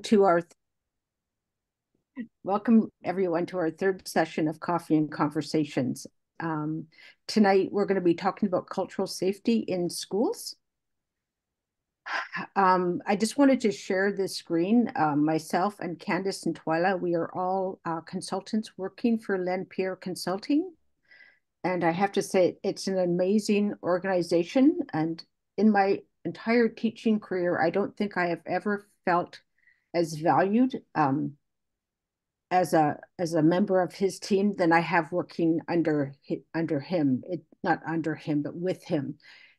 to our welcome everyone to our third session of Coffee and Conversations. Um, Tonight we're going to be talking about cultural safety in schools. I just wanted to share this screen. Myself and Candice and Twyla, we are all consultants working for Len Pierre Consulting. And I have to say, it's an amazing organization. And in my entire teaching career, I don't think I have ever felt as valued as a member of his team than I have working under him. Not under him, but with him.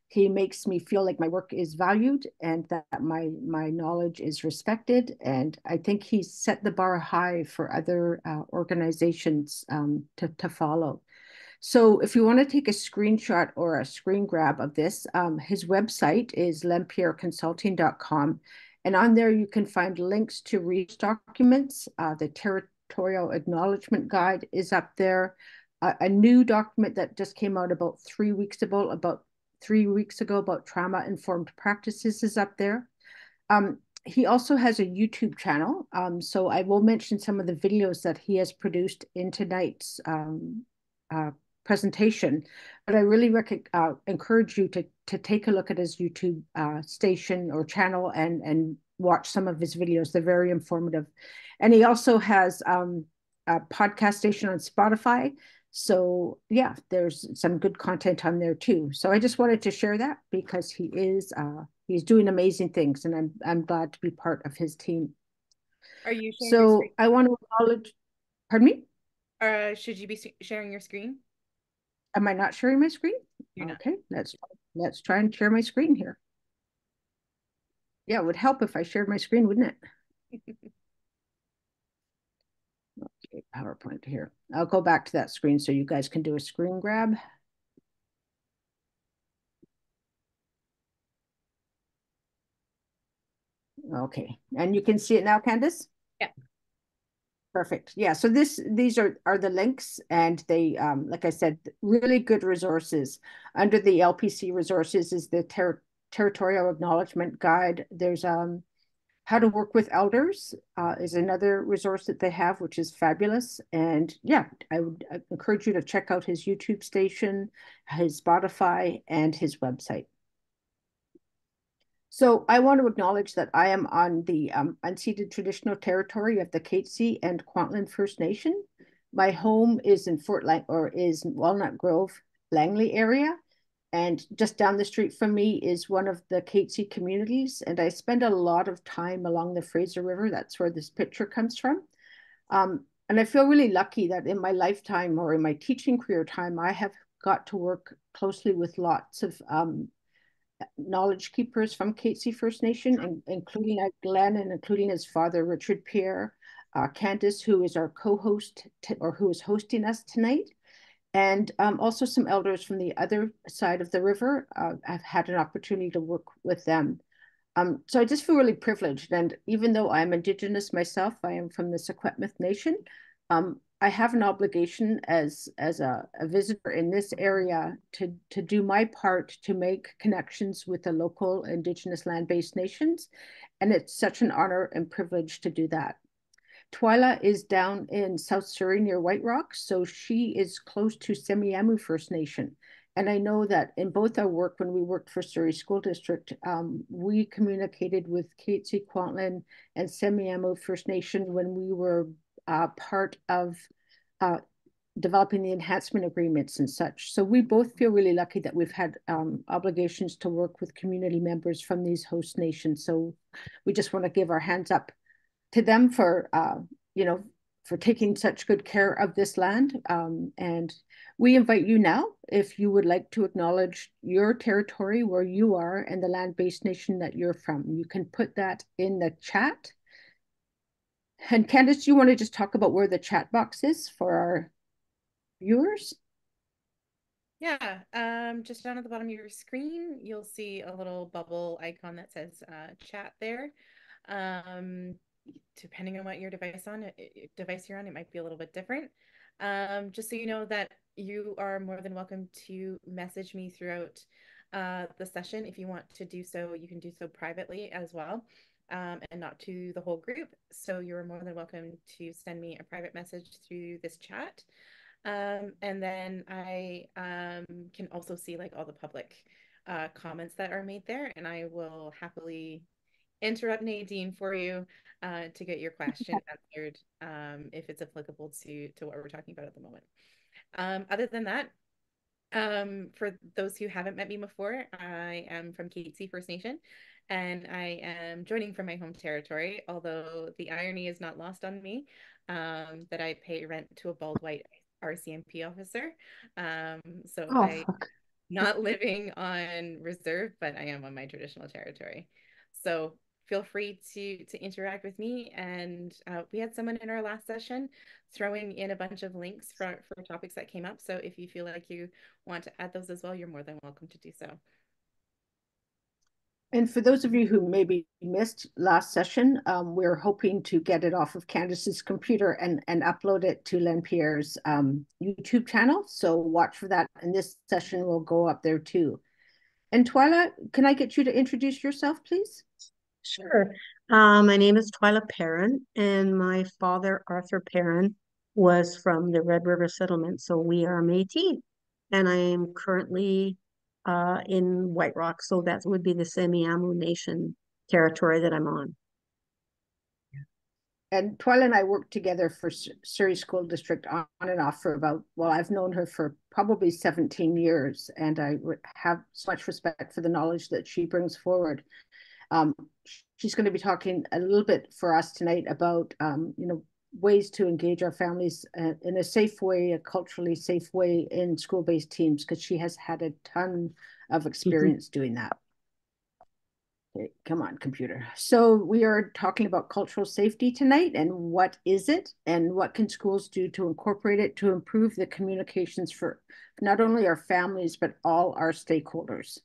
He makes me feel like my work is valued and that my knowledge is respected. And I think he's set the bar high for other organizations to follow. So if you want to take a screenshot or a screen grab of this, his website is lempierreconsulting.com. And on there, you can find links to research documents. The Territorial Acknowledgement Guide is up there. A new document that just came out about 3 weeks ago, about trauma-informed practices is up there. He also has a YouTube channel. So I will mention some of the videos that he has produced in tonight's uh, presentation, but I really encourage you to take a look at his YouTube station or channel and watch some of his videos. They're very informative. And he also has a podcast station on Spotify. So yeah, there's some good content on there too. So I just wanted to share that because he's doing amazing things, and I'm glad to be part of his team. Are you sharing your screen? So I want to acknowledge, pardon me? Should you be sharing your screen? Am I not sharing my screen? You're not. Okay, let's try and share my screen here. Yeah, it would help if I shared my screen, wouldn't it? Okay, PowerPoint here. I'll go back to that screen so you guys can do a screen grab. Okay, and you can see it now, Candice? Yeah. Perfect. Yeah, so these are the links, and they like I said, really good resources. Under the LPC resources is the Territorial Acknowledgement Guide. There's How to Work with Elders is another resource that they have, which is fabulous. And yeah, I would encourage you to check out his YouTube station, his Spotify, and his website. So I want to acknowledge that I am on the unceded traditional territory of the Katzie and Kwantlen First Nation. My home is in is Walnut Grove, Langley area. And just down the street from me is one of the Katzie communities. And I spend a lot of time along the Fraser River. That's where this picture comes from. And I feel really lucky that in my lifetime or in my teaching career time, I have got to work closely with lots of knowledge keepers from Katzie First Nation, including Glenn and including his father, Richard Pierre, Candice, who is our co-host or who is hosting us tonight, and also some elders from the other side of the river. I've had an opportunity to work with them. So I just feel really privileged. And even though I'm Indigenous myself, I am from the Secwepemc Nation. I have an obligation as a visitor in this area to do my part to make connections with the local Indigenous land-based nations. And it's such an honor and privilege to do that. Twyla is down in South Surrey near White Rock, so she is close to Semiahmoo First Nation. And I know that in both our work, when we worked for Surrey School District, we communicated with Katzie, Kwantlen, and Semiahmoo First Nation when we were part of uh, developing the enhancement agreements and such. So we both feel really lucky that we've had obligations to work with community members from these host nations. So we just want to give our hands up to them for you know for taking such good care of this land. And we invite you now, if you would like to acknowledge your territory where you are and the land-based nation that you're from. You can put that in the chat. And Candice, you want to just talk about where the chat box is for our viewers? Yeah. Just down at the bottom of your screen, you'll see a little bubble icon that says chat there. Um, Depending on what your device you're on, it might be a little bit different. Just so you know that you are more than welcome to message me throughout the session. If you want to do so, you can do so privately as well. and not to the whole group. So you're more than welcome to send me a private message through this chat. And then I can also see like all the public comments that are made there, and I will happily interrupt Nadine for you to get your question answered if it's applicable to what we're talking about at the moment. Other than that, for those who haven't met me before, I am from Katzie First Nation, and I am joining from my home territory, although the irony is not lost on me that I pay rent to a bald white RCMP officer. So Oh, I fuck. not living on reserve, but I am on my traditional territory. So feel free to interact with me. And we had someone in our last session throwing in a bunch of links for topics that came up. So if you feel like you want to add those as well, you're more than welcome to do so. And for those of you who maybe missed last session, we're hoping to get it off of Candace's computer and upload it to Len Pierre's YouTube channel. So watch for that. And this session will go up there too. And Twyla, can I get you to introduce yourself, please? Sure. My name is Twyla Perrin, and my father, Arthur Perrin, was from the Red River Settlement, so we are Métis. And I am currently in White Rock, so that would be the Semiahmoo Nation territory that I'm on. And Twyla and I worked together for Surrey School District on and off for about, well, I've known her for probably 17 years, and I have so much respect for the knowledge that she brings forward. Um, she's going to be talking a little bit for us tonight about, ways to engage our families in a safe way, a culturally safe way in school-based teams, because she has had a ton of experience doing that. Okay, come on, computer. So we are talking about cultural safety tonight, and what is it, and what can schools do to incorporate it to improve the communications for not only our families, but all our stakeholders.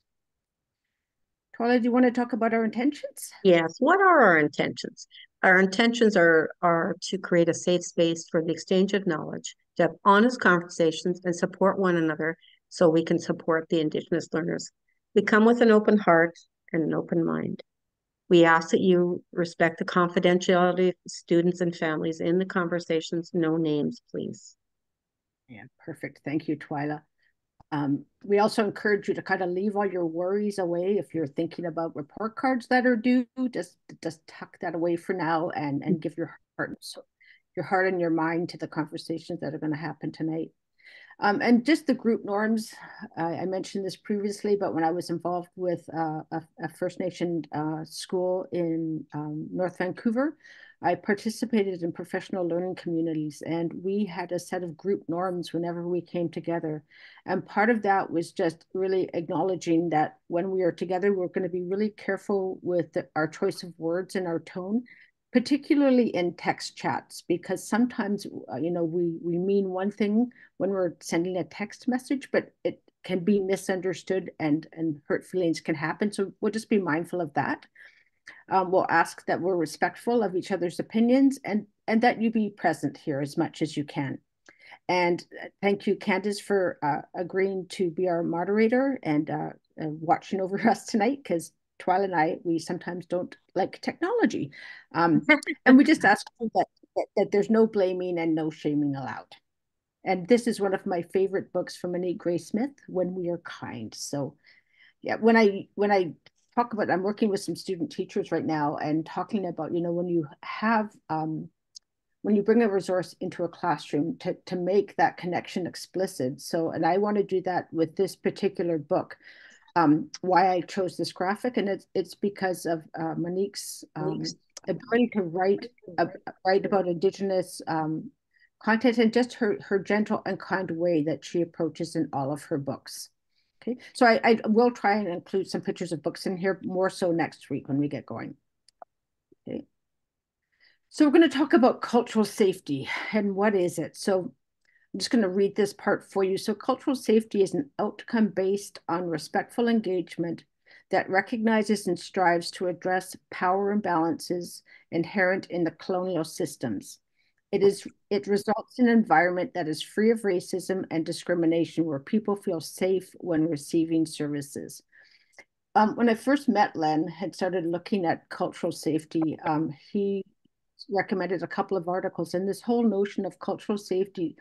Twyla, do you want to talk about our intentions? Yes. What are our intentions? Our intentions are to create a safe space for the exchange of knowledge, to have honest conversations and support one another so we can support the Indigenous learners. We come with an open heart and an open mind. We ask that you respect the confidentiality of students and families in the conversations. No names, please. Yeah, perfect. Thank you, Twyla. We also encourage you to kind of leave all your worries away. If you're thinking about report cards that are due, just tuck that away for now and give your heart and your mind to the conversations that are going to happen tonight. And just the group norms, I mentioned this previously, but when I was involved with a First Nation school in North Vancouver, I participated in professional learning communities, and we had a set of group norms whenever we came together. And part of that was just really acknowledging that when we are together, we're going to be really careful with our choice of words and our tone, particularly in text chats, because sometimes, we mean one thing when we're sending a text message, but it can be misunderstood and hurt feelings can happen. So we'll just be mindful of that. We'll ask that we're respectful of each other's opinions and that you be present here as much as you can. And thank you, Candace, for agreeing to be our moderator and watching over us tonight, because Twyla and I, we sometimes don't like technology. And we just ask that there's no blaming and no shaming allowed. And this is one of my favorite books from Monique Gray Smith, When We Are Kind. So yeah, when I talk about, I'm working with some student teachers right now and talking about, when you have when you bring a resource into a classroom to make that connection explicit. So, and I want to do that with this particular book. Why I chose this graphic, and it's because of Monique's ability to write about Indigenous content, and just her gentle and kind way that she approaches in all of her books. Okay, so I will try and include some pictures of books in here, more so next week when we get going. Okay. So we're going to talk about cultural safety and what is it? So I'm just going to read this part for you. So cultural safety is an outcome based on respectful engagement that recognizes and strives to address power imbalances inherent in the colonial systems. It results in an environment that is free of racism and discrimination, where people feel safe when receiving services. When I first met Len, had started looking at cultural safety, he recommended a couple of articles, and this whole notion of cultural safety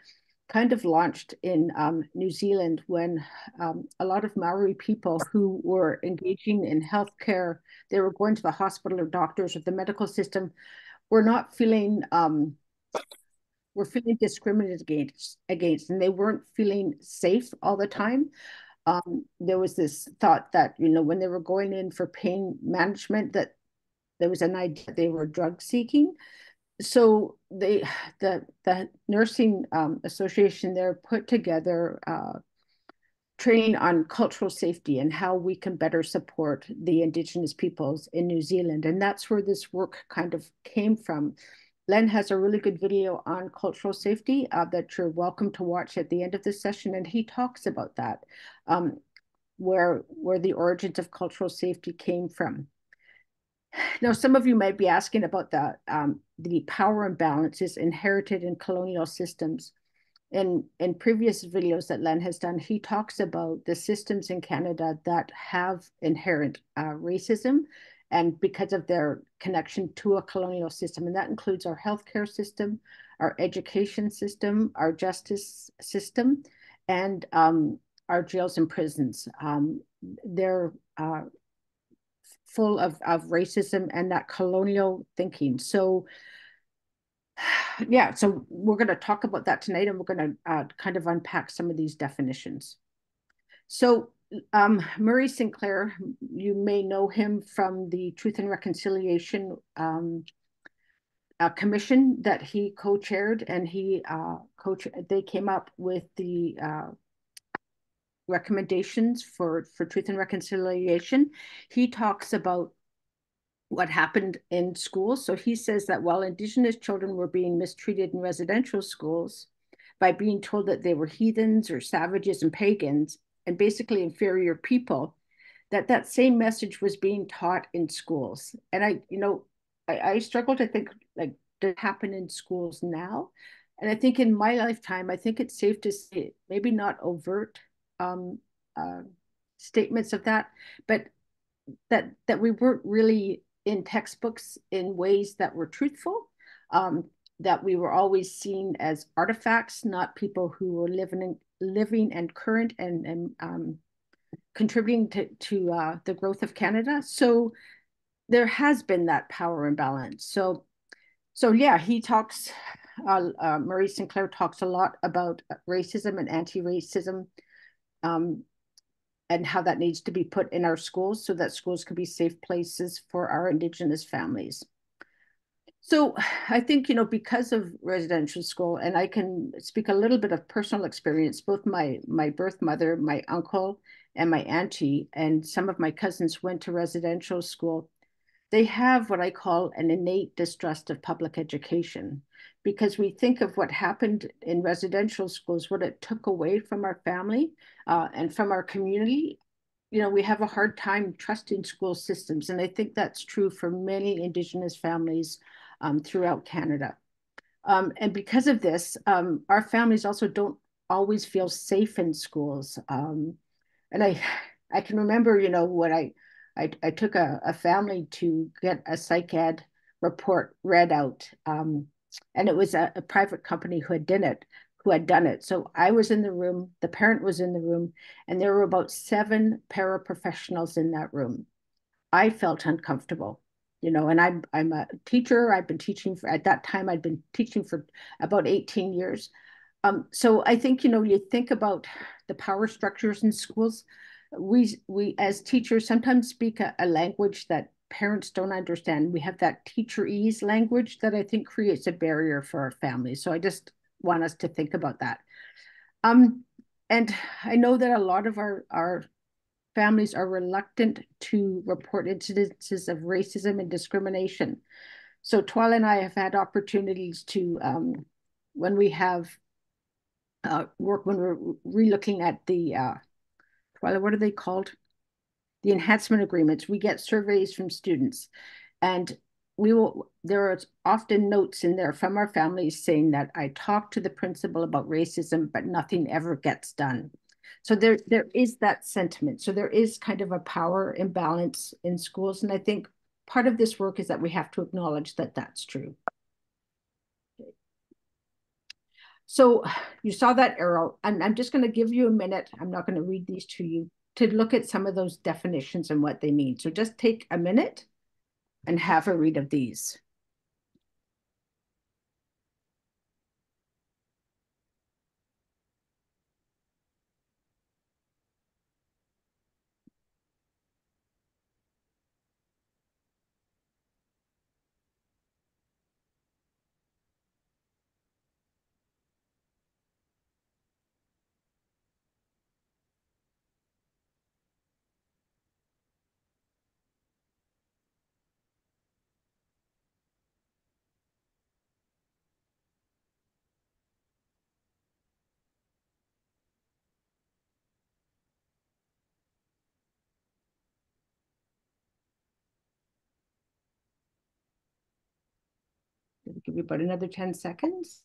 kind of launched in New Zealand when a lot of Maori people who were engaging in healthcare, they were going to the hospital or doctors or the medical system, were not feeling were feeling discriminated against, and they weren't feeling safe all the time. There was this thought that, you know, when they were going in for pain management, that there was an idea they were drug seeking. So the nursing association there put together training on cultural safety and how we can better support the Indigenous peoples in New Zealand. And that's where this work kind of came from. Len has a really good video on cultural safety that you're welcome to watch at the end of this session. And he talks about that, where the origins of cultural safety came from. Now, some of you might be asking about the power imbalances inherited in colonial systems. In previous videos that Len has done, he talks about the systems in Canada that have inherent racism, and because of their connection to a colonial system. And that includes our healthcare system, our education system, our justice system, and our jails and prisons. They're full of racism and that colonial thinking. So yeah, so we're going to talk about that tonight, and we're going to kind of unpack some of these definitions. So Murray Sinclair, you may know him from the Truth and Reconciliation Commission that he co-chaired, and they came up with the recommendations for Truth and Reconciliation. He talks about what happened in schools. So he says that while Indigenous children were being mistreated in residential schools by being told that they were heathens or savages and pagans and basically inferior people, that same message was being taught in schools. And I struggle to think, like, does it happen in schools now? And I think in my lifetime, I think it's safe to say maybe not overt statements of that, but that we weren't really in textbooks in ways that were truthful, that we were always seen as artifacts, not people who were living and current and contributing to the growth of Canada. So there has been that power imbalance. So yeah, he talks, Murray Sinclair talks a lot about racism and anti-racism, and how that needs to be put in our schools so that schools can be safe places for our Indigenous families. So I think, you know, because of residential school, and I can speak a little bit of personal experience, both my birth mother, my uncle, and my auntie, and some of my cousins went to residential school. They have what I call an innate distrust of public education, because we think of what happened in residential schools, what it took away from our family and from our community. You know, we have a hard time trusting school systems. And I think that's true for many Indigenous families throughout Canada. And because of this, our families also don't always feel safe in schools. And I can remember, you know, when I took a family to get a psych ed report read out, and it was a private company who had done it. So I was in the room, the parent was in the room, and there were about 7 paraprofessionals in that room. I felt uncomfortable, you know, and I'm a teacher. I've been teaching at that time, I'd been teaching for about 18 years. So I think, you know, you think about the power structures in schools. We as teachers sometimes speak a language that parents don't understand. We have that teacherese language that I think creates a barrier for our families. So I just want us to think about that. And I know that a lot of our families are reluctant to report incidences of racism and discrimination. So Twyla and I have had opportunities to, when we have work, when we're relooking at the, Twyla, what are they called? The enhancement agreements, we get surveys from students, and there are often notes in there from our families saying that I talked to the principal about racism, but nothing ever gets done. So there is that sentiment. So there is kind of a power imbalance in schools. And I think part of this work is that we have to acknowledge that that's true. So you saw that arrow, and I'm just going to give you a minute. I'm not going to read these to you, to look at some of those definitions and what they mean. So just take a minute and have a read of these. I'll give you about another 10 seconds.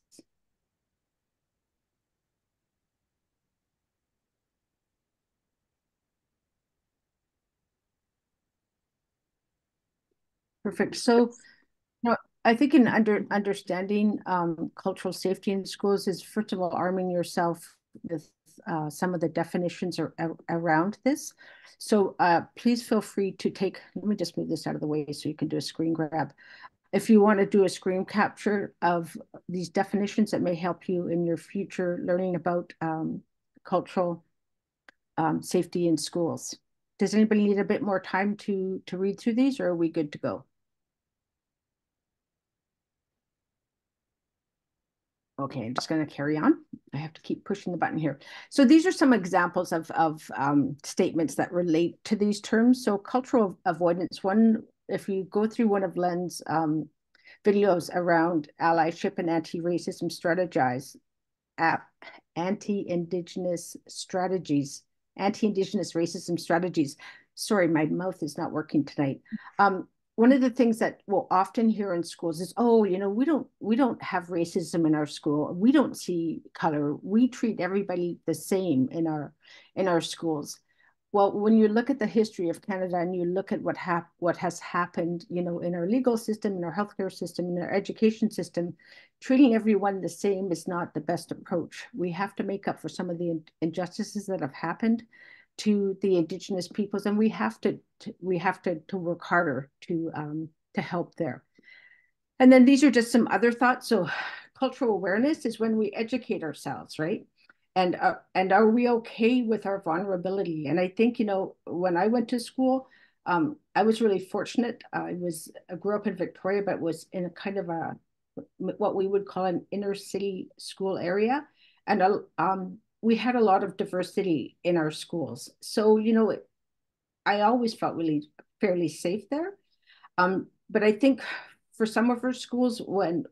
Perfect. So, no, I think in understanding cultural safety in schools is, first of all, arming yourself with some of the definitions around this. So please feel free to take, let me just move this out of the way so you can do a screen grab. If you want to do a screen capture of these definitions that may help you in your future learning about cultural safety in schools. Does anybody need a bit more time to read through these, or are we good to go? Okay, I'm just going to carry on. I have to keep pushing the button here. So these are some examples of statements that relate to these terms. So cultural avoidance, one, if you go through one of Len's videos around allyship and anti-racism anti-Indigenous strategies, anti-Indigenous racism strategies. Sorry, my mouth is not working tonight. One of the things that we'll often hear in schools is, oh, you know, we don't have racism in our school. We don't see color. We treat everybody the same in our schools. Well, when you look at the history of Canada and you look at what has happened, you know, in our legal system, in our healthcare system, in our education system, treating everyone the same is not the best approach. We have to make up for some of the injustices that have happened to the Indigenous peoples, and we have to work harder to help there. And then these are just some other thoughts. So cultural awareness is when we educate ourselves, right? And are we okay with our vulnerability? And I think, you know, when I went to school, I was really fortunate. I grew up in Victoria, but was in a kind of what we would call an inner city school area. And we had a lot of diversity in our schools. So, you know, I always felt really fairly safe there. But I think for some of our schools, when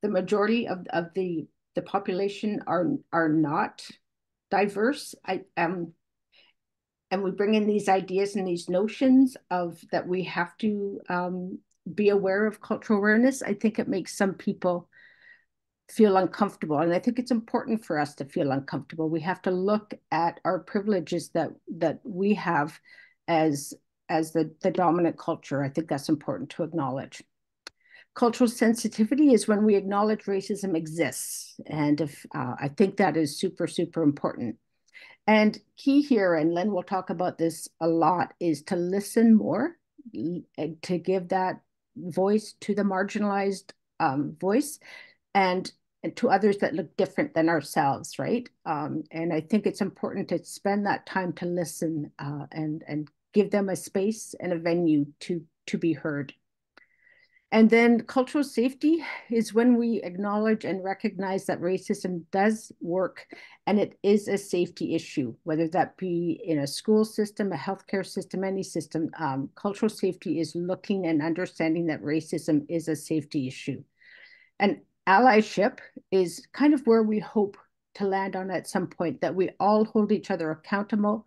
the majority of the population are not diverse, and we bring in these ideas and these notions of that we have to be aware of cultural awareness, I think it makes some people feel uncomfortable. And I think it's important for us to feel uncomfortable. We have to look at our privileges that we have as the dominant culture. I think that's important to acknowledge. Cultural sensitivity is when we acknowledge racism exists. And I think that is super, super important. And key here, and Len will talk about this a lot, is to listen more, to give that voice to the marginalized voice, and to others that look different than ourselves, right? And I think it's important to spend that time to listen and give them a space and a venue to be heard. And then cultural safety is when we acknowledge and recognize that racism does work and it is a safety issue, whether that be in a school system, a healthcare system, any system. Cultural safety is looking and understanding that racism is a safety issue. And allyship is kind of where we hope to land on at some point, that we all hold each other accountable,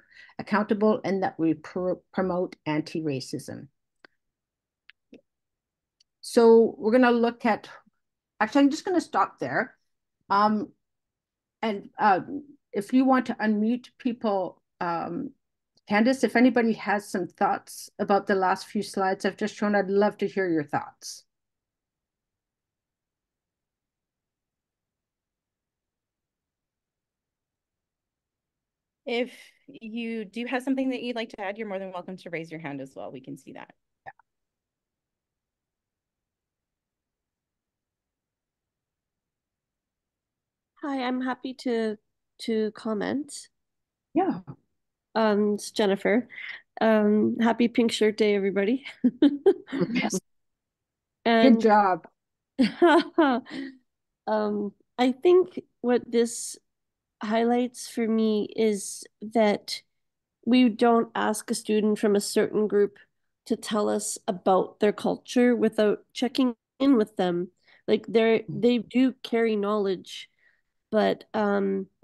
and that we promote anti-racism. So we're going to look at, actually, I'm just going to stop there. And if you want to unmute people, Candace, if anybody has some thoughts about the last few slides I've just shown, I'd love to hear your thoughts. If you do have something that you'd like to add, you're more than welcome to raise your hand as well. We can see that. Hi, I'm happy to comment. Yeah. It's Jennifer. Happy Pink Shirt Day, everybody. Yes. And good job. I think what this highlights for me is that we don't ask a student from a certain group to tell us about their culture without checking in with them. Like they do carry knowledge, but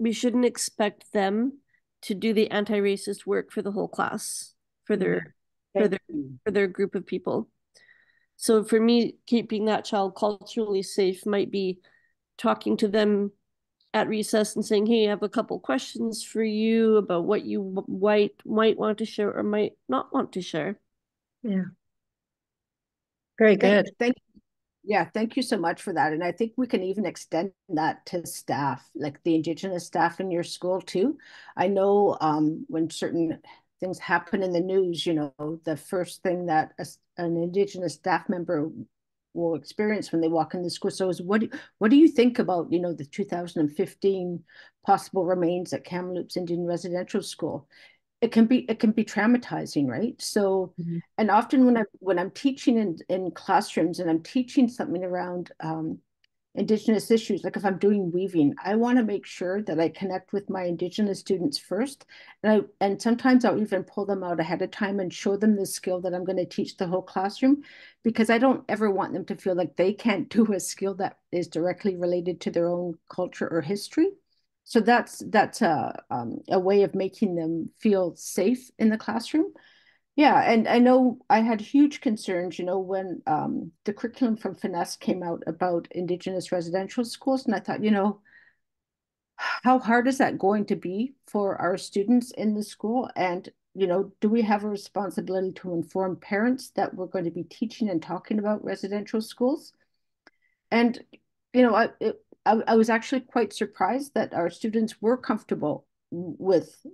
we shouldn't expect them to do the anti-racist work for the whole class, for their for their group of people. So for me, keeping that child culturally safe might be talking to them at recess and saying, hey, I have a couple questions for you about what you might want to share or might not want to share. Yeah. Very good. Thank you so much for that. And I think we can even extend that to staff, like the Indigenous staff in your school too. I know when certain things happen in the news, the first thing that an Indigenous staff member will experience when they walk in the school. So is what do you think about, the 2015 possible remains at Kamloops Indian Residential School? It can be traumatizing, right? So, and often when I'm teaching in classrooms and I'm teaching something around Indigenous issues, like if I'm doing weaving, I want to make sure that I connect with my Indigenous students first, and sometimes I'll even pull them out ahead of time and show them the skill that I'm going to teach the whole classroom, because I don't ever want them to feel like they can't do a skill that is directly related to their own culture or history. So that's a way of making them feel safe in the classroom. Yeah, and I know I had huge concerns, when the curriculum from Finesse came out about Indigenous residential schools, and I thought, how hard is that going to be for our students in the school? And, do we have a responsibility to inform parents that we're going to be teaching and talking about residential schools? And, I was actually quite surprised that our students were comfortable with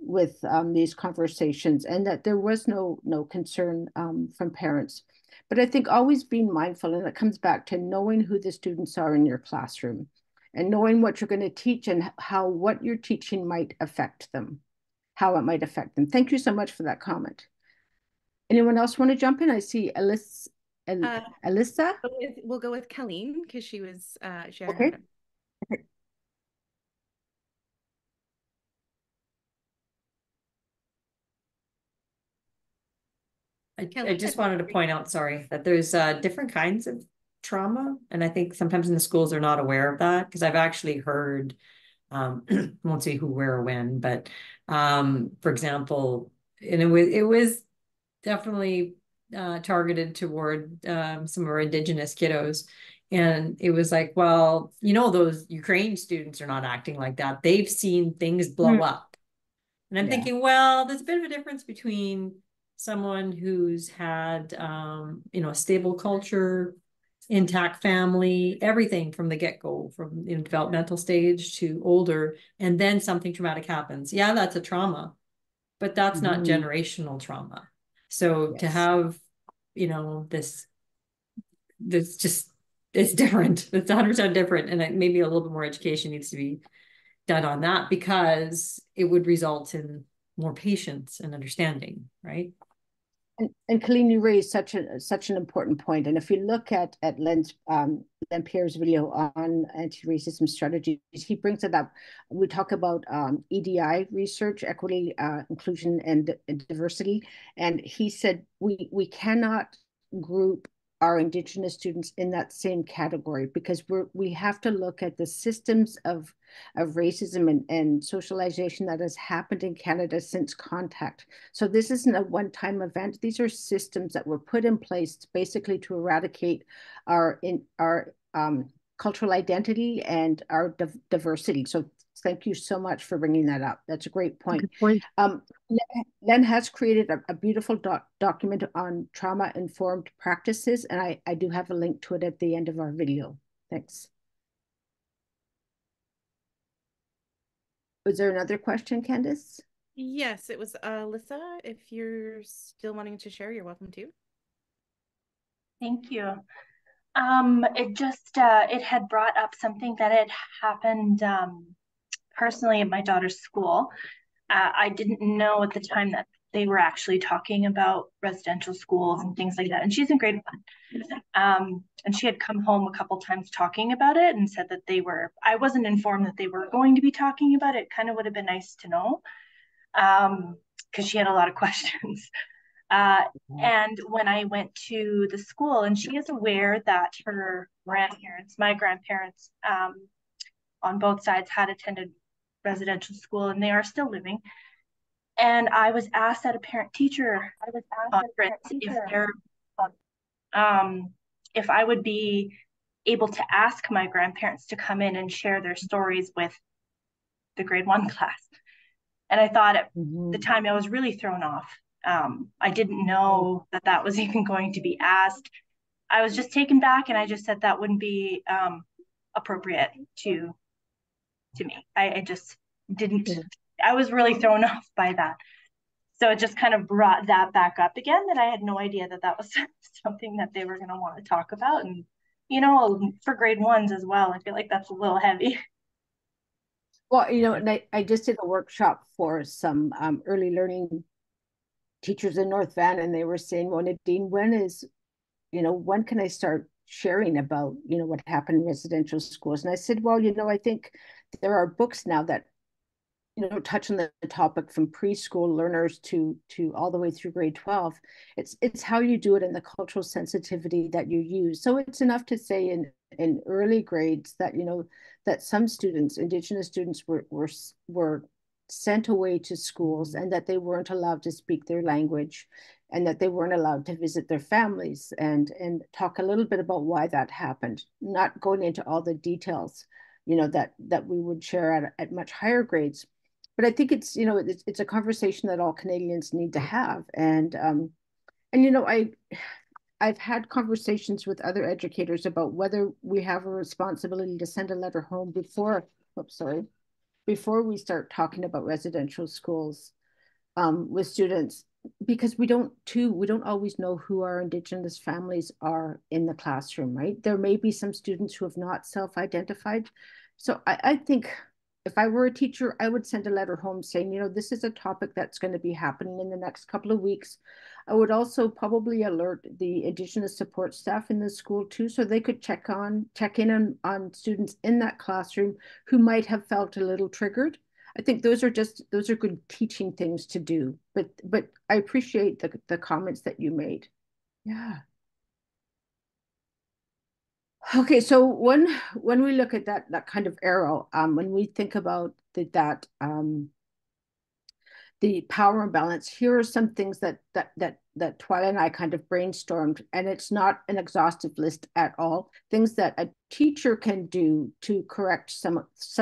these conversations, and that there was no concern from parents. But I think always being mindful, and it comes back to knowing who the students are in your classroom, and knowing what you're going to teach and how what you're teaching might affect them, how it might affect them. Thank you so much for that comment. Anyone else want to jump in? I see Alyssa. We'll go with Colleen because she was she had her Okay. hand up. I just wanted to point out, sorry, that there's different kinds of trauma. And I think sometimes in the schools they're not aware of that, because I've actually heard, won't say who, where, or when, but for example, and it was definitely targeted toward some of our Indigenous kiddos. And it was like, well, those Ukraine students are not acting like that. They've seen things blow up. And I'm thinking, well, there's a bit of a difference between someone who's had, a stable culture, intact family, everything from the get-go, from developmental stage to older, and then something traumatic happens. Yeah, that's a trauma, but that's not generational trauma. So to have, this just, it's different. It's 100% different. And maybe a little bit more education needs to be done on that, because it would result in more patience and understanding, right? And Colleen, you raised such an important point. And if you look at Len Pierre's video on anti-racism strategies, he brings it up. We talk about EDI research, equity, inclusion, and diversity. And he said we cannot group our Indigenous students in that same category, because we have to look at the systems of racism and socialization that has happened in Canada since contact. So this isn't a one-time event. These are systems that were put in place basically to eradicate our cultural identity and our diversity. So thank you so much for bringing that up. That's a great point. Good point. Len has created a beautiful document on trauma-informed practices, and I do have a link to it at the end of our video. Thanks. Was there another question, Candice? Yes, it was Alyssa. If you're still wanting to share, you're welcome to. Thank you. It had brought up something that had happened personally at my daughter's school. I didn't know at the time that they were actually talking about residential schools and things like that. And she's in grade 1. And she had come home a couple times talking about it and said that I wasn't informed that they were going to be talking about it. Kind of would have been nice to know, because she had a lot of questions. And when I went to the school, and she is aware that my grandparents, on both sides had attended residential school, and they are still living. And I was asked at a parent-teacher conference if I would be able to ask my grandparents to come in and share their stories with the grade 1 class. And I thought at the time I was really thrown off. I didn't know that was even going to be asked. I was just taken back, and I just said that wouldn't be appropriate to me. I just didn't. I was really thrown off by that. So it just kind of brought that back up again, that I had no idea that was something that they were going to want to talk about. And, for grade 1s as well, I feel like that's a little heavy. Well, and I just did a workshop for some early learning teachers in North Van, and they were saying, well, Nadine, when can I start sharing about, what happened in residential schools? And I said, well, I think there are books now that, touch on the topic from preschool learners to all the way through grade 12. It's how you do it and the cultural sensitivity that you use. So it's enough to say in early grades that, that some students, Indigenous students, were sent away to schools, and that they weren't allowed to speak their language, and that they weren't allowed to visit their families, and talk a little bit about why that happened, not going into all the details, that we would share at much higher grades. But I think it's a conversation that all Canadians need to have. And I've had conversations with other educators about whether we have a responsibility to send a letter home before we start talking about residential schools with students, because we don't always know who our Indigenous families are in the classroom, right? There may be some students who have not self-identified. So I think if I were a teacher, I would send a letter home saying, this is a topic that's going to be happening in the next couple of weeks. I would also probably alert the Indigenous support staff in the school too, so they could check in on students in that classroom who might have felt a little triggered. I think those are good teaching things to do. But I appreciate the comments that you made. Yeah. Okay, so when we look at that kind of arrow, when we think about the power imbalance, here are some things that Twyla and I kind of brainstormed, and it's not an exhaustive list at all. Things that a teacher can do to correct some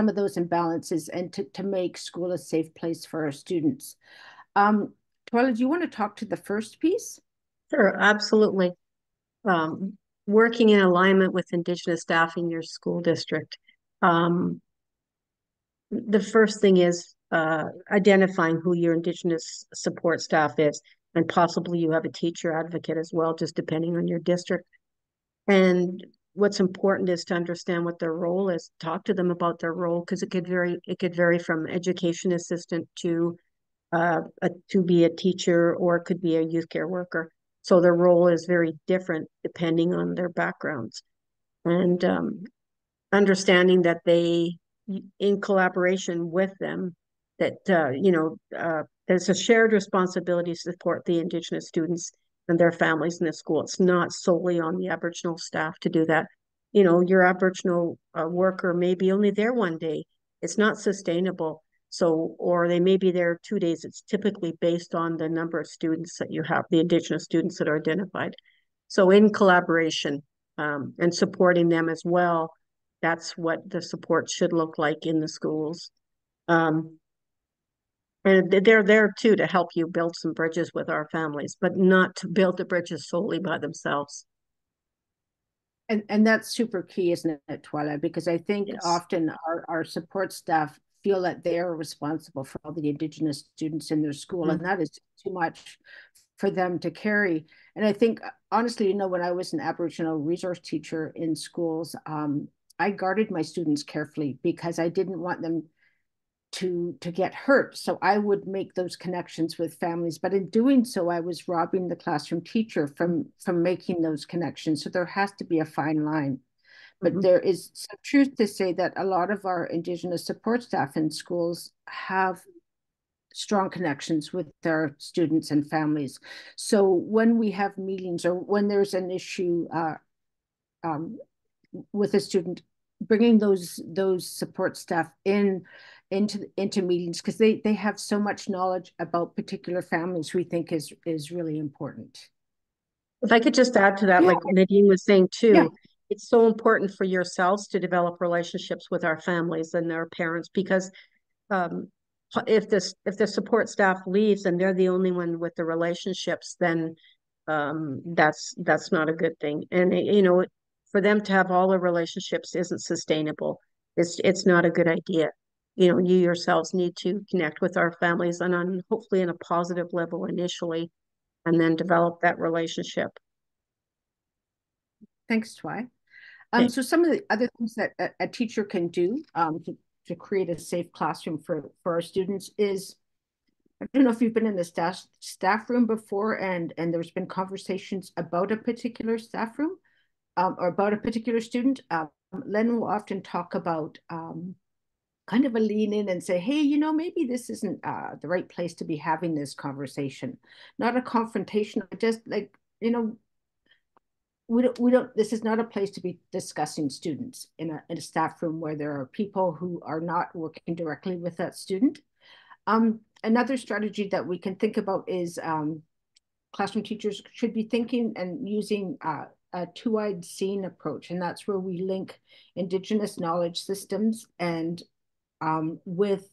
of those imbalances and to make school a safe place for our students. Twyla, do you want to talk to the first piece? Sure, absolutely. Working in alignment with Indigenous staff in your school district. The first thing is identifying who your Indigenous support staff is, and possibly you have a teacher advocate as well, just depending on your district. And what's important is to understand what their role is. Talk to them about their role, because it could vary from education assistant to be a teacher, or it could be a youth care worker. So their role is very different depending on their backgrounds. And understanding that they, in collaboration with them, that, there's a shared responsibility to support the Indigenous students and their families in the school. It's not solely on the Aboriginal staff to do that. Your Aboriginal worker may be only there one day. It's not sustainable. So, or they may be there 2 days. It's typically based on the number of students that you have, the Indigenous students that are identified. So in collaboration and supporting them as well, that's what the support should look like in the schools. And they're there too to help you build some bridges with our families, but not to build the bridges solely by themselves. And that's super key, isn't it, Twyla? Because I think Yes. often our support staff feel that they are responsible for all the Indigenous students in their school, and that is too much for them to carry. And I think, honestly, you know, when I was an Aboriginal resource teacher in schools, I guarded my students carefully because I didn't want them to get hurt. So I would make those connections with families, but in doing so, I was robbing the classroom teacher from making those connections. So there has to be a fine line. But there is some truth to say that a lot of our Indigenous support staff in schools have strong connections with their students and families. So when we have meetings or when there's an issue with a student, bringing those support staff into meetings, because they have so much knowledge about particular families, we think is really important. If I could just add to that, like Nadine was saying too, it's so important for yourselves to develop relationships with our families and their parents, because if the support staff leaves and they're the only one with the relationships, then that's not a good thing. And you know, for them to have all the relationships isn't sustainable. It's not a good idea. You know, you yourselves need to connect with our families and on hopefully in a positive level initially, and then develop that relationship. Thanks, Twy. Okay. So some of the other things that a teacher can do to create a safe classroom for our students is, I don't know if you've been in the staff room before and there's been conversations about a particular staff room or about a particular student. Len will often talk about kind of a lean in and say, hey, you know, maybe this isn't the right place to be having this conversation. Not a confrontation, just like, you know, we don't, this is not a place to be discussing students in a staff room where there are people who are not working directly with that student. Another strategy that we can think about is classroom teachers should be thinking and using a two-eyed seeing approach. And that's where we link Indigenous knowledge systems and with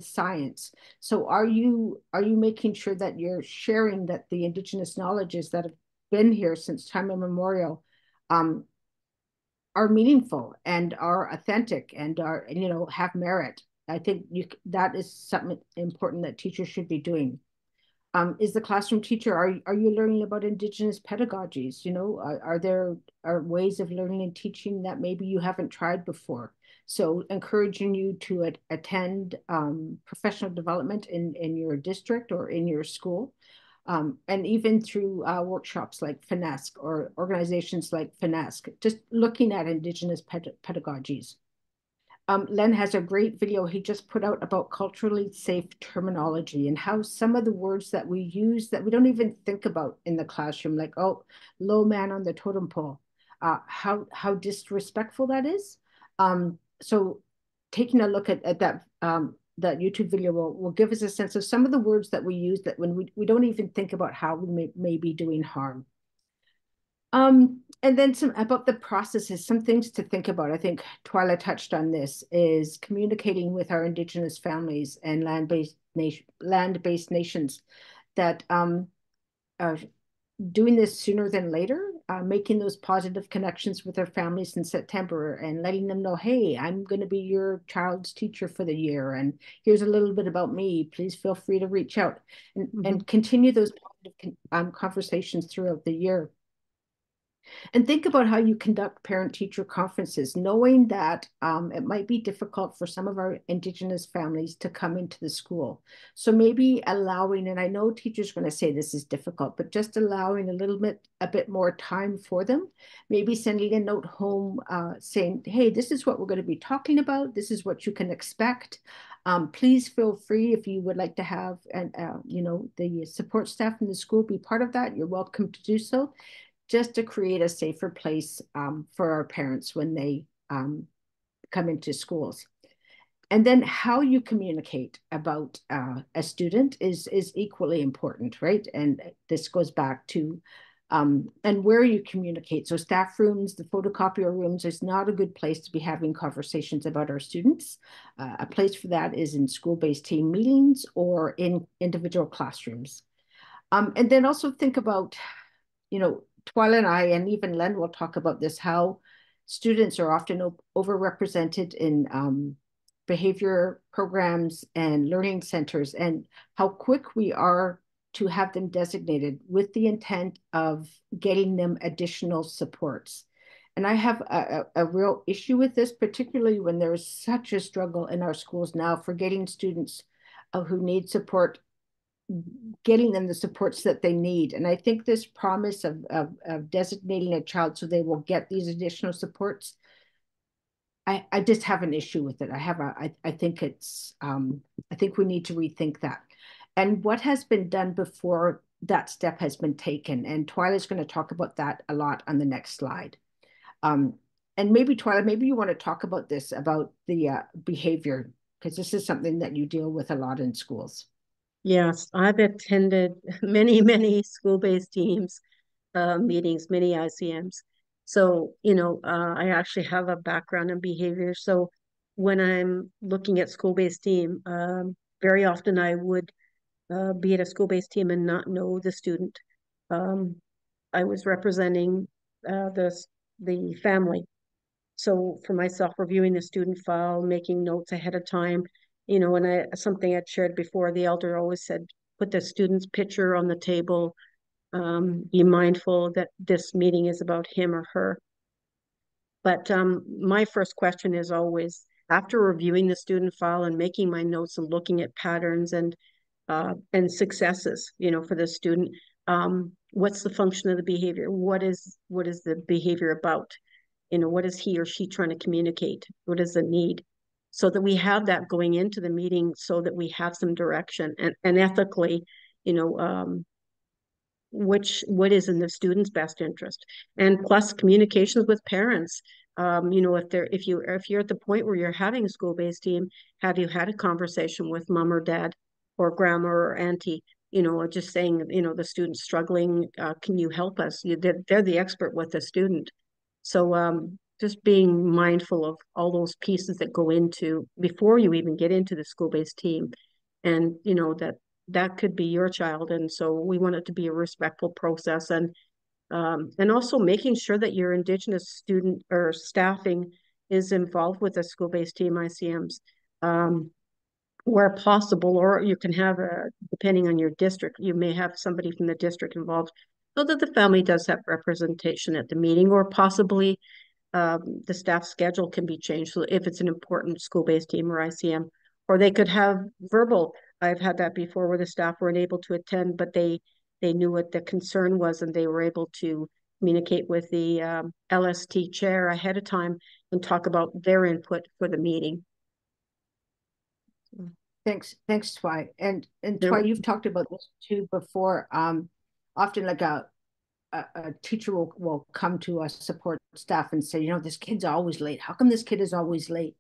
science. So are you making sure that you're sharing that the Indigenous knowledges that have been here since time immemorial are meaningful and are authentic and are, you know, have merit? I think that is something important that teachers should be doing. Is the classroom teacher, are you learning about Indigenous pedagogies? You know, are there ways of learning and teaching that maybe you haven't tried before? So encouraging you to attend professional development in your district or in your school. And even through workshops like FINESC or organizations like FINESC, just looking at Indigenous pedagogies. Len has a great video he just put out about culturally safe terminology and how some of the words that we use that we don't even think about in the classroom, like, oh, low man on the totem pole, how disrespectful that is. So taking a look at that that YouTube video will give us a sense of some of the words that we use that when we don't even think about how we may be doing harm. And then some about the processes, some things to think about. I think Twyla touched on this, is communicating with our Indigenous families and land-based nations that are doing this sooner than later, making those positive connections with their families in September and letting them know, hey, I'm going to be your child's teacher for the year. And here's a little bit about me. Please feel free to reach out and continue those positive conversations throughout the year. And think about how you conduct parent-teacher conferences, knowing that it might be difficult for some of our Indigenous families to come into the school. So maybe allowing, and I know teachers are going to say this is difficult, but just allowing a bit more time for them. Maybe sending a note home saying, hey, this is what we're going to be talking about. This is what you can expect. Please feel free, if you would like to have, you know, the support staff in the school be part of that, you're welcome to do so, just to create a safer place for our parents when they come into schools. And then how you communicate about a student is equally important, right? And this goes back to and where you communicate. So staff rooms, the photocopier rooms is not a good place to be having conversations about our students. A place for that is in school-based team meetings or in individual classrooms. And then also think about, Twyla and I, and even Len will talk about this, how students are often overrepresented in behavior programs and learning centers, and how quick we are to have them designated with the intent of getting them additional supports. And I have a real issue with this, particularly when there is such a struggle in our schools now for getting students who need support, getting them the supports that they need. And I think this promise of designating a child so they will get these additional supports, I just have an issue with it. I think I think we need to rethink that. And what has been done before that step has been taken. And Twyla's going to talk about that a lot on the next slide. And maybe Twyla, maybe you want to talk about this, about the behavior, because this is something that you deal with a lot in schools. Yes, I've attended many school-based teams meetings, many ICMs. So, I actually have a background in behavior. So when I'm looking at school-based team, very often I would be at a school-based team and not know the student. I was representing the family. So for myself, reviewing the student file, making notes ahead of time, and something I'd shared before, the elder always said, put the student's picture on the table, be mindful that this meeting is about him or her. But my first question is always, after reviewing the student file and making my notes and looking at patterns and successes, for the student, what's the function of the behavior? What is the behavior about? What is he or she trying to communicate? What is the need? So that we have that going into the meeting, so that we have some direction and ethically, what is in the student's best interest, and plus communications with parents. If you're at the point where you're having a school-based team, have you had a conversation with mom or dad or grandma or auntie, just saying, the student's struggling, can you help us? They're the expert with the student. So just being mindful of all those pieces that go into before you even get into the school-based team, and that could be your child, and so we want it to be a respectful process, and also making sure that your Indigenous student or staffing is involved with the school-based team ICMs where possible, or you can have depending on your district, you may have somebody from the district involved, so that the family does have representation at the meeting, or possibly the staff schedule can be changed. So if it's an important school-based team or ICM, or they could have verbal. I've had that before where the staff weren't able to attend, but they knew what the concern was, and they were able to communicate with the LST chair ahead of time and talk about their input for the meeting. Thanks, Twy. And Twy, you've talked about this too before. Often like a teacher will come to us support staff and say, this kid's always late. How come this kid is always late?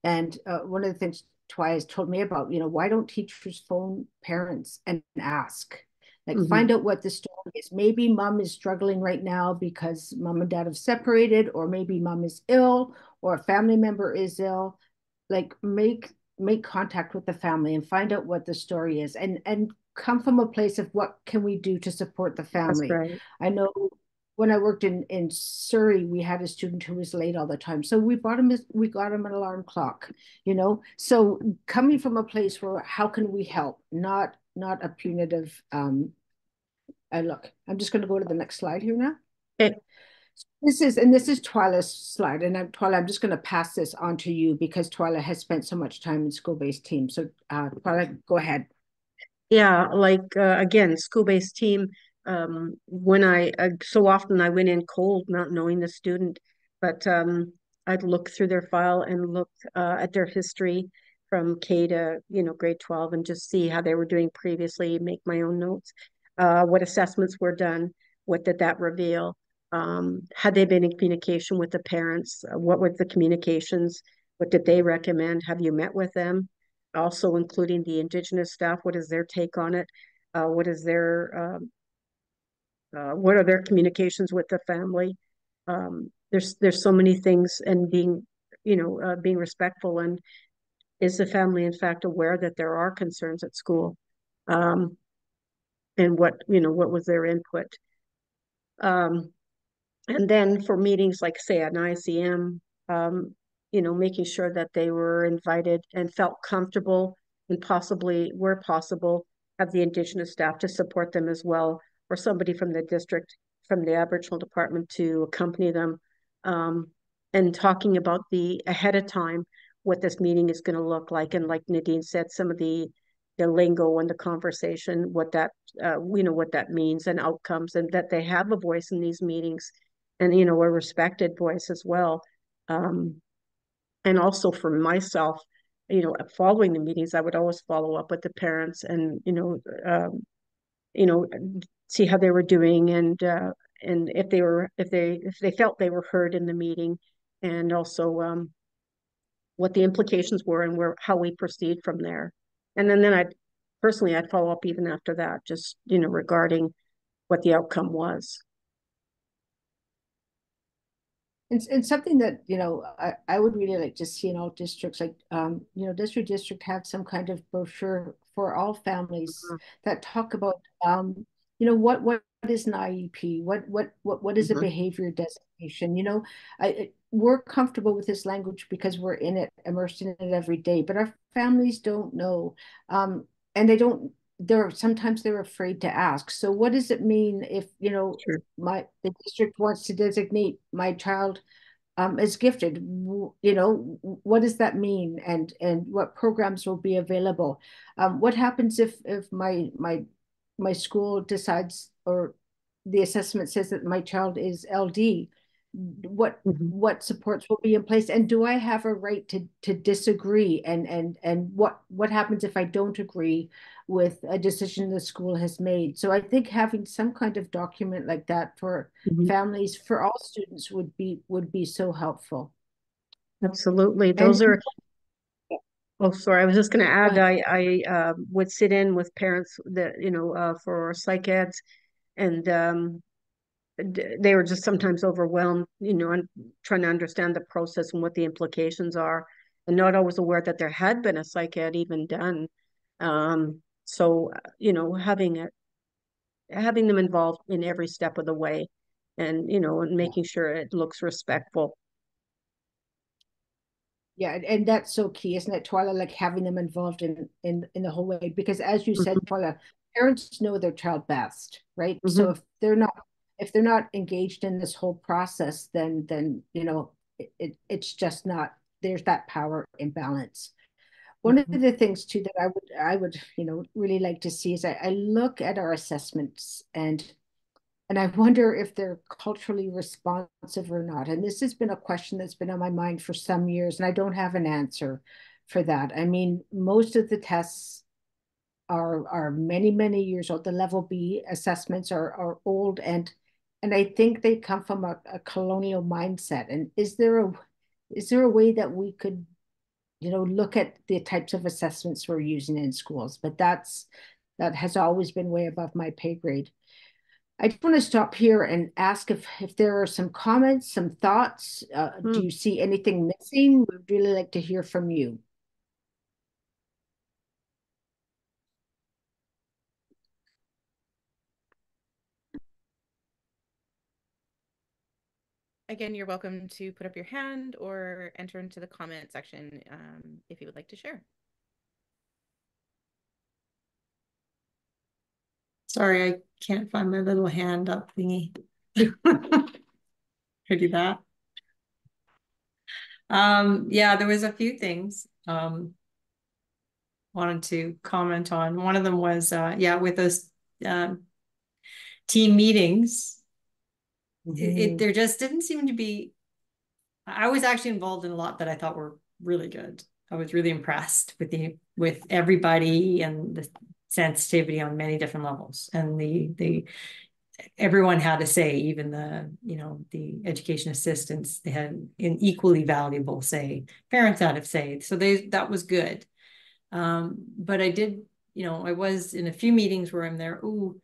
And one of the things Twy has told me about, why don't teachers phone parents and ask? Like, find out what the story is. Maybe mom is struggling right now because mom and dad have separated, or maybe mom is ill, or a family member is ill. Like, make contact with the family and find out what the story is, and come from a place of what can we do to support the family. That's right. I know when I worked in Surrey, we had a student who was late all the time. So we got him an alarm clock, So coming from a place where how can we help, not a punitive look. I'm just going to go to the next slide here now. Okay. This is Twyla's slide, and Twyla, I'm just going to pass this on to you because Twyla has spent so much time in school-based teams. So Twyla, go ahead. Yeah, again, school-based team. When so often I went in cold, not knowing the student, but I'd look through their file and look at their history from K to grade 12, and just see how they were doing previously, make my own notes, what assessments were done, what did that reveal, had they been in communication with the parents, what were the communications, what did they recommend, have you met with them, also including the Indigenous staff, what is their take on it, what is their what are their communications with the family? There's so many things, and being, being respectful, and is the family in fact aware that there are concerns at school? And what was their input? And then for meetings like, say, an ICM, making sure that they were invited and felt comfortable, and possibly, where possible, have the Indigenous staff to support them as well, or somebody from the district, from the Aboriginal department, to accompany them, and talking about ahead of time what this meeting is going to look like. And like Nadine said, some of the lingo and the conversation, what that what that means, and outcomes, and that they have a voice in these meetings, and a respected voice as well. And also for myself, following the meetings, I would always follow up with the parents, and see how they were doing, and if they felt they were heard in the meeting, and also what the implications were, and how we proceed from there. And then I'd follow up even after that, just regarding what the outcome was. And something that, I would really like to see in all districts, like, does your district have some kind of brochure for all families that talk about, what is an IEP? What is a behavior designation? We're comfortable with this language because we're in it, immersed in it every day, but our families don't know. And sometimes they're afraid to ask. So what does it mean if, Sure. the district wants to designate my child as gifted? What does that mean, and what programs will be available? What happens if my school decides, or the assessment says that my child is LD? What supports will be in place, and do I have a right to disagree? And what happens if I don't agree with a decision the school has made? So I think having some kind of document like that for families, for all students, would be so helpful. Absolutely. Those are. Oh, sorry. I was just going to add, I would sit in with parents that, for psych eds, and they were just sometimes overwhelmed, and trying to understand the process and what the implications are, and not always aware that there had been a psych ed even done. So, having them involved in every step of the way, and, and making sure it looks respectful. Yeah, and that's so key, isn't it, Twyla? Like, having them involved in the whole way, because as you said, Twyla, parents know their child best, right? So if they're not engaged in this whole process, then it's just not, there's that power imbalance. One of the things too that I would really like to see is, I look at our assessments, and I wonder if they're culturally responsive or not. And this has been a question that's been on my mind for some years, and I don't have an answer for that. I mean, most of the tests are many, many years old. The level B assessments are old, and I think they come from a colonial mindset. And is there a way that we could, look at the types of assessments we're using in schools? But that has always been way above my pay grade. I just want to stop here and ask if there are some comments, some thoughts. Do you see anything missing? We'd really like to hear from you. Again, you're welcome to put up your hand or enter into the comment section if you would like to share. Sorry, I can't find my little hand up thingy. I do that. Yeah, there was a few things wanted to comment on. One of them was with those team meetings, there just didn't seem to be. I was actually involved in a lot that I thought were really good. I was really impressed with everybody, and the sensitivity on many different levels, and everyone had a say. Even the education assistants, they had an equally valuable say. Parents had a say, so that was good. But I did, I was in a few meetings where I'm there. Ooh,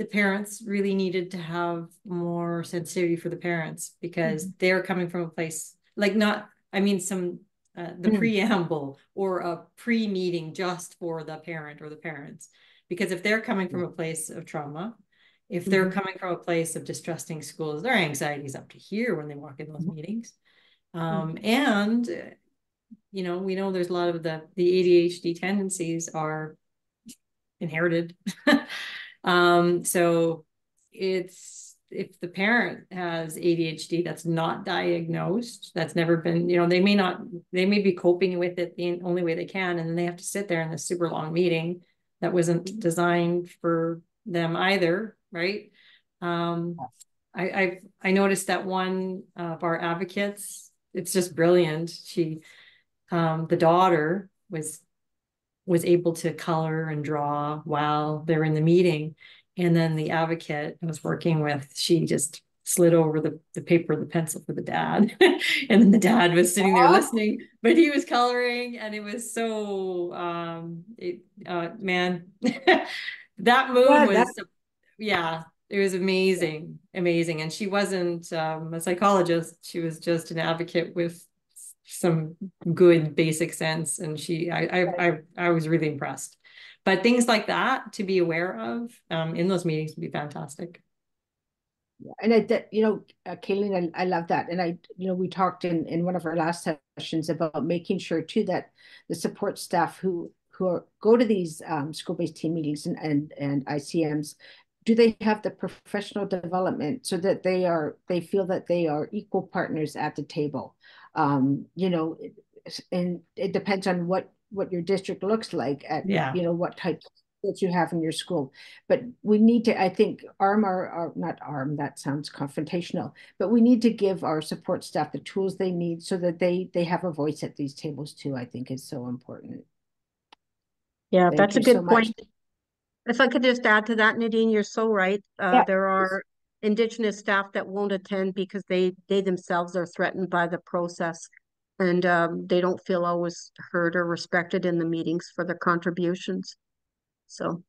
the parents really needed to have more sensitivity for the parents, because they're coming from a place like the preamble or a pre-meeting just for the parent or the parents. Because if they're coming from a place of trauma, if they're coming from a place of distrusting schools, their anxiety is up to here when they walk in those meetings. And, we know there's a lot of the ADHD tendencies are inherited. So if the parent has ADHD that's not diagnosed, that's never been, they may be coping with it the only way they can, and then they have to sit there in this super long meeting that wasn't designed for them either, right? I noticed that one of our advocates, it's just brilliant. She, the daughter was able to color and draw while they're in the meeting. And then the advocate I was working with, she just slid over the paper, the pencil for the dad. And then the dad was sitting there listening, but he was coloring, and it was so, man, that move was, it was amazing, amazing. And she wasn't a psychologist. She was just an advocate with some good basic sense. And I was really impressed. But things like that to be aware of in those meetings would be fantastic. Yeah. And Kayleen, I love that. And we talked in one of our last sessions about making sure too that the support staff who go to these school-based team meetings and ICMs, do they have the professional development so that they feel that they are equal partners at the table? And it depends on what your district looks like at, what type that you have in your school. But we need to, I think, that sounds confrontational, but we need to give our support staff the tools they need so that they have a voice at these tables too, I think is so important. Yeah, that's a good point. If I could just add to that, Nadine, you're so right. There are Indigenous staff that won't attend because they themselves are threatened by the process, and they don't feel always heard or respected in the meetings for their contributions. So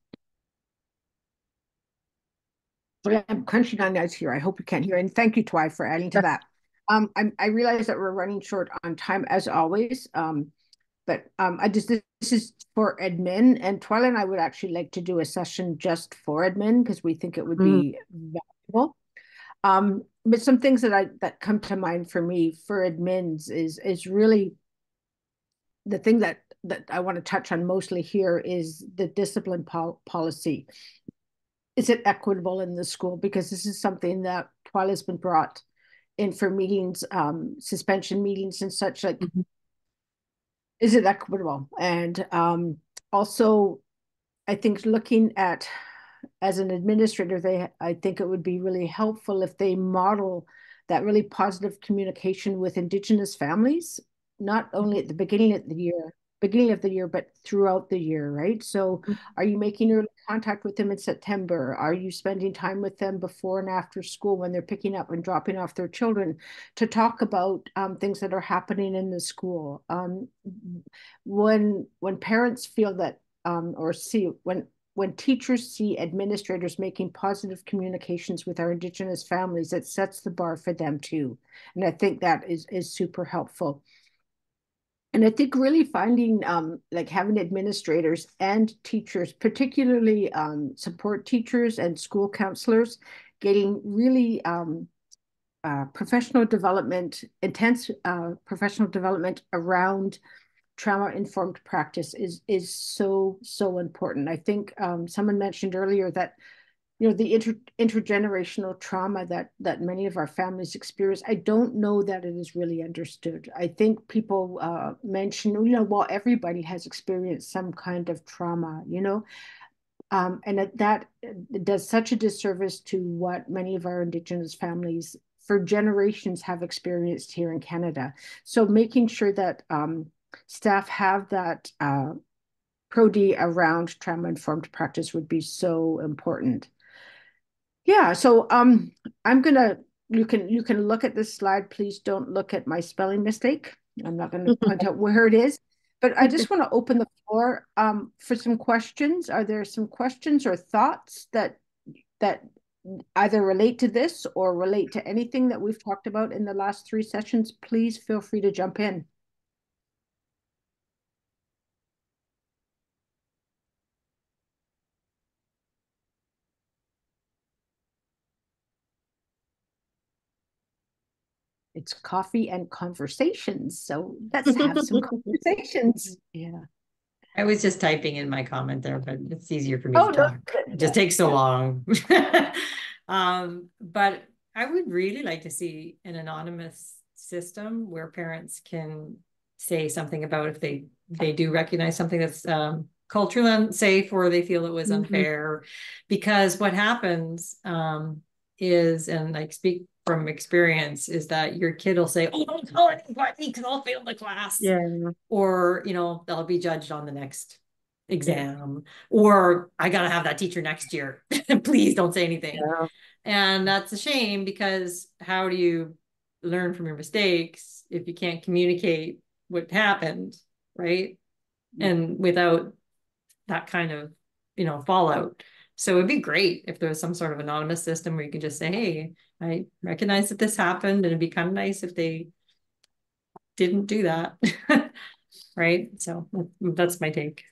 I'm crunching on notes here. I hope you can't hear. And thank you, Twy, for adding to that. I realize that we're running short on time as always. But this is for admin, and Twyla and I would actually like to do a session just for admin because we think it would be valuable. But some things that come to mind for me for admins is really the thing that I want to touch on mostly here is the discipline policy. Is it equitable in the school? Because this is something that Twyla has been brought in for meetings, suspension meetings and such, like is it equitable? And also, I think looking at, as an administrator, I think it would be really helpful if they model that really positive communication with Indigenous families, not only at the beginning of the year, but throughout the year, right? So are you making early contact with them in September? Are you spending time with them before and after school when they're picking up and dropping off their children to talk about things that are happening in the school? When parents feel that or see when teachers see administrators making positive communications with our Indigenous families, it sets the bar for them too. And I think that is super helpful. And I think really finding like having administrators and teachers, particularly support teachers and school counselors, getting really professional development, intense professional development around trauma-informed practice is so important. I think someone mentioned earlier that the intergenerational trauma that many of our families experience, I don't know that it is really understood. I think people mention, well, everybody has experienced some kind of trauma, and that does such a disservice to what many of our Indigenous families for generations have experienced here in Canada. So making sure that staff have that Pro-D around trauma-informed practice would be so important. Yeah, so I'm gonna, you can look at this slide. Please don't look at my spelling mistake. I'm not gonna point out where it is, but I just want to open the floor for some questions. Are there some questions or thoughts that that either relate to this or relate to anything that we've talked about in the last 3 sessions, please feel free to jump in. It's coffee and conversations, so let's have some conversations. Yeah. I was just typing in my comment there, but it's easier for me Oh, to no, talk. It just takes so long. But I would really like to see an anonymous system where parents can say something about if they do recognize something that's culturally unsafe or they feel it was unfair. Because what happens is, and like speak from experience, is that your kid will say, "Oh, don't tell anybody because I'll fail the class." Yeah. Or, you know, they'll be judged on the next exam, or I gotta have that teacher next year. Please don't say anything. Yeah. And that's a shame, because how do you learn from your mistakes if you can't communicate what happened, right? And without that kind of, you know, fallout. So it'd be great if there was some sort of anonymous system where you could just say, "Hey, I recognize that this happened, and it'd be kind of nice if they didn't do that." Right? So that's my take.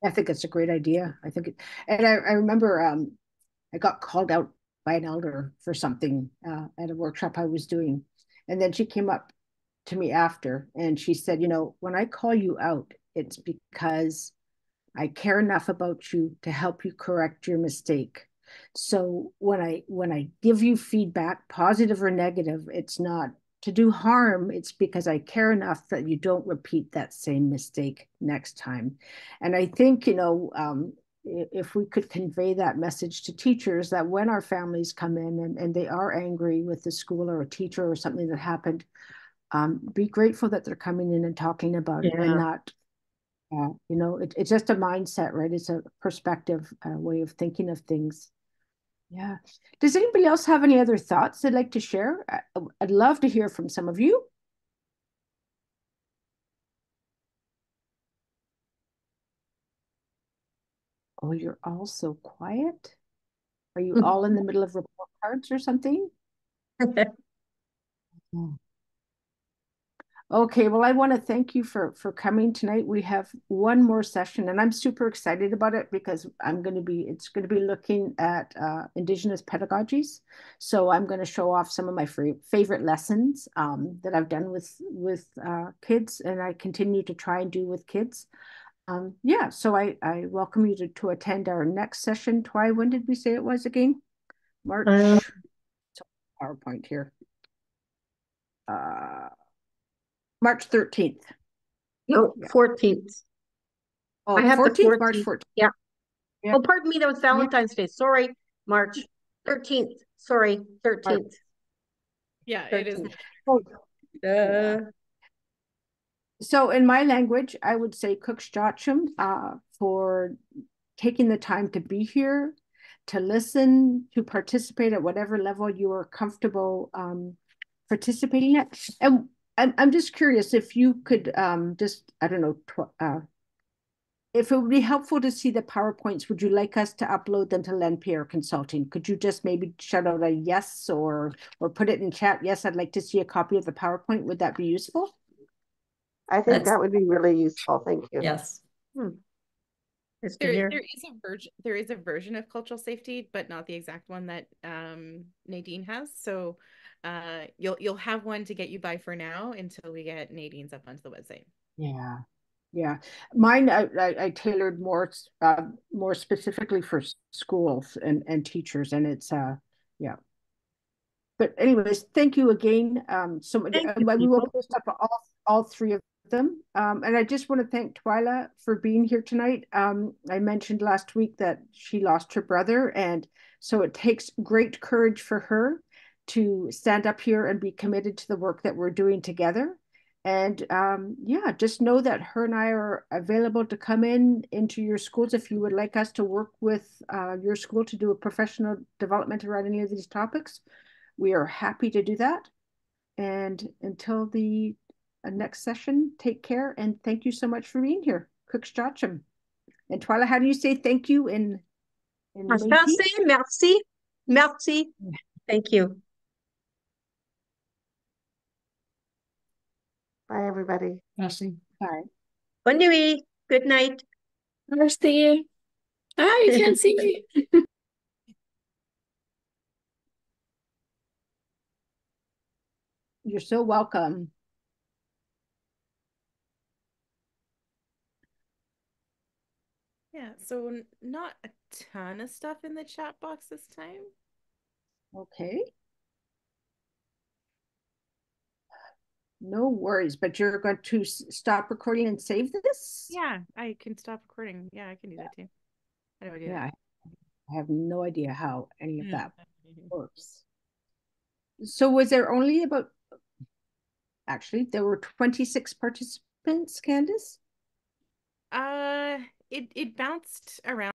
I think it's a great idea. I think and I remember I got called out by an elder for something at a workshop I was doing. And then she came up to me after and she said, you know, when I call you out, it's because I care enough about you to help you correct your mistake. So when I give you feedback, positive or negative, it's not to do harm. It's because I care enough that you don't repeat that same mistake next time. And I think, you know, if we could convey that message to teachers, that when our families come in and they are angry with the school or a teacher or something that happened, be grateful that they're coming in and talking about it and not, you know, it's just a mindset, right? It's a perspective, way of thinking of things. Yeah. Does anybody else have any other thoughts they'd like to share? I'd love to hear from some of you. Oh, you're all so quiet. Are you all in the middle of report cards or something? Oh. Okay, well, I want to thank you for coming tonight. We have one more session, and I'm super excited about it because it's going to be looking at Indigenous pedagogies. So I'm going to show off some of my favorite lessons that I've done with kids, and I continue to try and do with kids. Yeah, so I welcome you to attend our next session. Twy, when did we say it was again? March. PowerPoint here. March 13th. No, 14th. Oh, I have 14th, the 14th. March 14th. Yeah. Yeah. Oh, pardon me, that was Valentine's Day. Sorry, March 13th. Sorry, 13th. Yeah, it is. 13th. Oh, yeah. So in my language, I would say Cooksjotcham for taking the time to be here, to listen, to participate at whatever level you are comfortable participating at. And I'm just curious if you could just, I don't know, if it would be helpful to see the PowerPoints, would you like us to upload them to Lenpierre Consulting? Could you just maybe shout out a yes or put it in chat? Yes, I'd like to see a copy of the PowerPoint. Would that be useful? I think that would be really useful. Thank you. Yes. There is a version of cultural safety, but not the exact one that Nadine has. So you'll have one to get you by for now until we get Nadine's up onto the website. Yeah. Yeah, mine I tailored more specifically for schools and teachers, and it's yeah. But anyways, thank you again. So much. We will post up all 3 of them. And I just want to thank Twyla for being here tonight. I mentioned last week that she lost her brother, and so it takes great courage for her to stand up here and be committed to the work that we're doing together. And yeah, just know that her and I are available to come into your schools if you would like us to work with your school to do a professional development around any of these topics. We are happy to do that. And until the next session, take care and thank you so much for being here. Cooksjotcham. And Twyla, how do you say thank you in in Merci, Métis. merci, merci. Thank you. Bye, everybody. Ashley. Bye. Bonne nuit. Good night. Merci. Ah, you can't see me. You're so welcome. Yeah, so not a ton of stuff in the chat box this time. Okay. No worries, but you're going to stop recording and save this? Yeah, I can stop recording. Yeah, I can do that too. How do I do Yeah, that? I have no idea how any of that Yeah. works. So was there only about, actually, there were 26 participants, Candace? It bounced around.